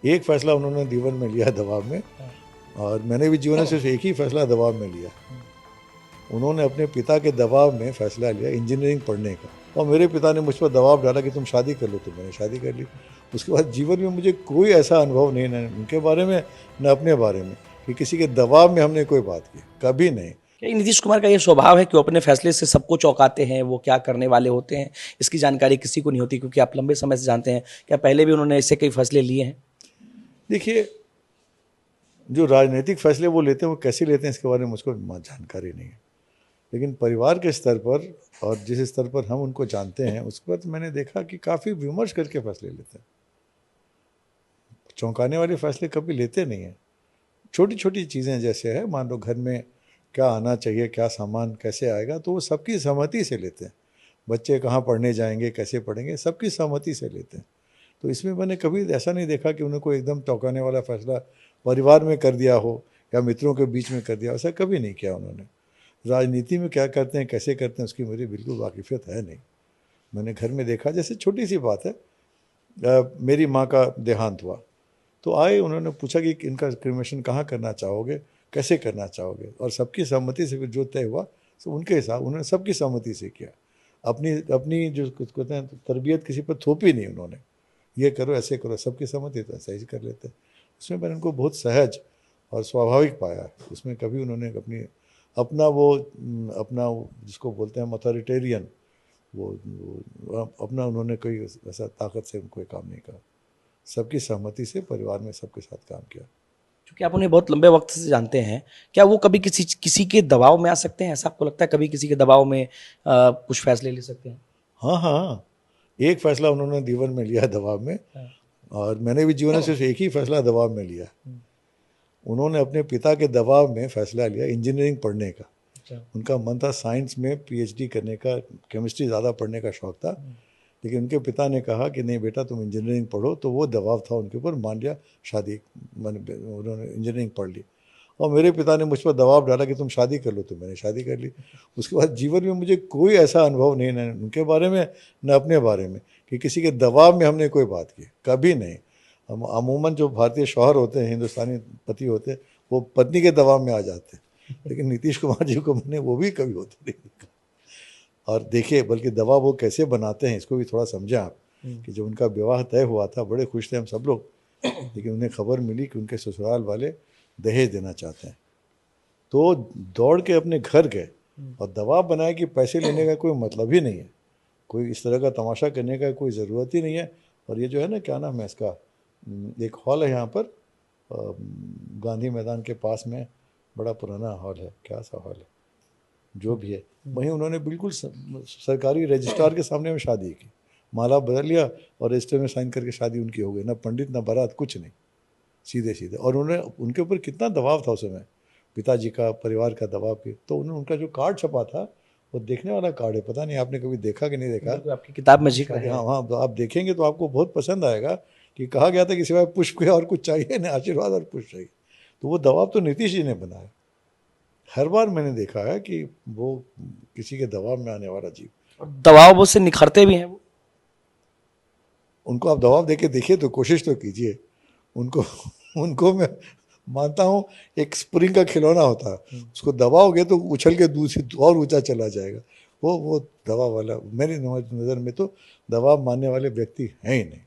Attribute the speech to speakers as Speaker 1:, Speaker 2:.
Speaker 1: एक फैसला उन्होंने जीवन में लिया दबाव में, और मैंने भी जीवन में सिर्फ एक ही फैसला दबाव में लिया। उन्होंने अपने पिता के दबाव में फैसला लिया इंजीनियरिंग पढ़ने का, और मेरे पिता ने मुझ पर दबाव डाला कि तुम शादी कर लो, तो मैंने शादी कर ली। उसके बाद जीवन में मुझे कोई ऐसा अनुभव नहीं, न उनके बारे में न अपने बारे में, कि किसी के दबाव में हमने कोई बात की, कभी नहीं।
Speaker 2: क्या ये नीतीश कुमार का ये स्वभाव है कि वो अपने फैसले से सबको चौंकाते हैं, वो क्या करने वाले होते हैं इसकी जानकारी किसी को नहीं होती, क्योंकि आप लंबे समय से जानते हैं। क्या पहले भी उन्होंने ऐसे कई फैसले लिए हैं?
Speaker 1: देखिए, जो राजनीतिक फैसले वो लेते हैं वो कैसे लेते हैं इसके बारे में मुझको जानकारी नहीं है, लेकिन परिवार के स्तर पर और जिस स्तर पर हम उनको जानते हैं उस पर मैंने देखा कि काफ़ी विमर्श करके फैसले लेते हैं। चौंकाने वाले फैसले कभी लेते नहीं हैं। छोटी छोटी चीज़ें जैसे है, मान लो घर में क्या आना चाहिए, क्या सामान कैसे आएगा, तो वो सबकी सहमति से लेते हैं। बच्चे कहाँ पढ़ने जाएंगे, कैसे पढ़ेंगे, सबकी सहमति से लेते हैं। तो इसमें मैंने कभी ऐसा नहीं देखा कि उन्हें कोई एकदम चौंकाने वाला फैसला परिवार में कर दिया हो या मित्रों के बीच में कर दिया, ऐसा कभी नहीं किया उन्होंने। राजनीति में क्या करते हैं, कैसे करते हैं, उसकी मेरी बिल्कुल वाकिफ़ियत है नहीं। मैंने घर में देखा, जैसे छोटी सी बात है, मेरी माँ का देहांत हुआ, तो आए, उन्होंने पूछा कि इनका क्रिमेशन कहाँ करना चाहोगे, कैसे करना चाहोगे, और सबकी सहमति से फिर जो तय हुआ तो उनके हिसाब उन्होंने सबकी सहमति से किया। अपनी अपनी जो कहते हैं तरबियत किसी पर थोपी नहीं उन्होंने, ये करो ऐसे करो, सबकी सहमति तो ऐसा ही कर लेते हैं। उसमें मैंने उनको बहुत सहज और स्वाभाविक पाया है। उसमें कभी उन्होंने अपना वो जिसको बोलते हैं अथॉरिटेरियन, वो अपना उन्होंने कोई ऐसा ताकत से कोई काम नहीं करा। सबकी सहमति से परिवार में सबके साथ काम किया।
Speaker 2: क्योंकि आप उन्हें बहुत लंबे वक्त से जानते हैं, क्या वो कभी किसी के दबाव में आ सकते हैं? ऐसा आपको लगता है कभी किसी के दबाव में कुछ फैसले ले सकते हैं?
Speaker 1: हाँ हाँ, एक फैसला उन्होंने जीवन में लिया दबाव में, और मैंने भी जीवन में सिर्फ एक ही फैसला दबाव में लिया। उन्होंने अपने पिता के दबाव में फैसला लिया इंजीनियरिंग पढ़ने का। उनका मन था साइंस में पीएचडी करने का, केमिस्ट्री ज़्यादा पढ़ने का शौक़ था, लेकिन उनके पिता ने कहा कि नहीं बेटा तुम इंजीनियरिंग पढ़ो, तो वो दबाव था उनके ऊपर, मान लिया, शादी उन्होंने इंजीनियरिंग पढ़ ली। और मेरे पिता ने मुझ पर दबाव डाला कि तुम शादी कर लो, तो मैंने शादी कर ली। उसके बाद जीवन में मुझे कोई ऐसा अनुभव नहीं, न उनके बारे में न अपने बारे में, कि किसी के दबाव में हमने कोई बात की, कभी नहीं। हम अमूमन जो भारतीय शौहर होते हैं, हिंदुस्तानी पति होते हैं, वो पत्नी के दबाव में आ जाते हैं, लेकिन नीतीश कुमार जी को मैंने वो भी कभी होते नहीं देखा। और देखिए, बल्कि दबाव वो कैसे बनाते हैं इसको भी थोड़ा समझें आप, कि जब उनका विवाह तय हुआ था बड़े खुश थे हम सब लोग, लेकिन उन्हें खबर मिली कि उनके ससुराल वाले दहेज देना चाहते हैं, तो दौड़ के अपने घर गए और दबाव बनाया कि पैसे लेने का कोई मतलब ही नहीं है, कोई इस तरह का तमाशा करने का कोई ज़रूरत ही नहीं है। और ये जो है ना, क्या नाम है इसका, एक हॉल है यहाँ पर गांधी मैदान के पास में, बड़ा पुराना हॉल है, क्या सा हॉल है, जो भी है, वहीं उन्होंने बिल्कुल सरकारी रजिस्ट्रार के सामने में शादी की, माला बदल लिया और रजिस्टर में साइन करके शादी उनकी हो गई। ना पंडित ना बारात, कुछ नहीं, सीधे सीधे। और उन्होंने, उनके ऊपर कितना दबाव था उस समय, पिताजी का, परिवार का दबाव की, तो उन्होंने उनका जो कार्ड छपा था वो देखने वाला कार्ड है, पता नहीं आपने कभी देखा कि नहीं देखा,
Speaker 2: तो आपकी किताब में जिक्र है।
Speaker 1: हाँ हाँ, तो आप देखेंगे तो आपको बहुत पसंद आएगा कि कहा गया था कि सिवाय पुष्प के और कुछ चाहिए ना, आशीर्वाद और पुष्प चाहिए। तो वो दबाव तो नीतीश जी ने बनाया। हर बार मैंने देखा है कि वो किसी के दबाव में आने वाला जीव,
Speaker 2: और दबाव वो से निखरते भी हैं वो।
Speaker 1: उनको आप दबाव देके देखिए, तो कोशिश तो कीजिए उनको। उनको मैं मानता हूँ एक स्प्रिंग का खिलौना होता है, उसको दबाओगे तो उछल के दूसरी और ऊंचा चला जाएगा। वो दबाव वाला मेरी नज़र में तो दबाव मानने वाले व्यक्ति हैं ही नहीं।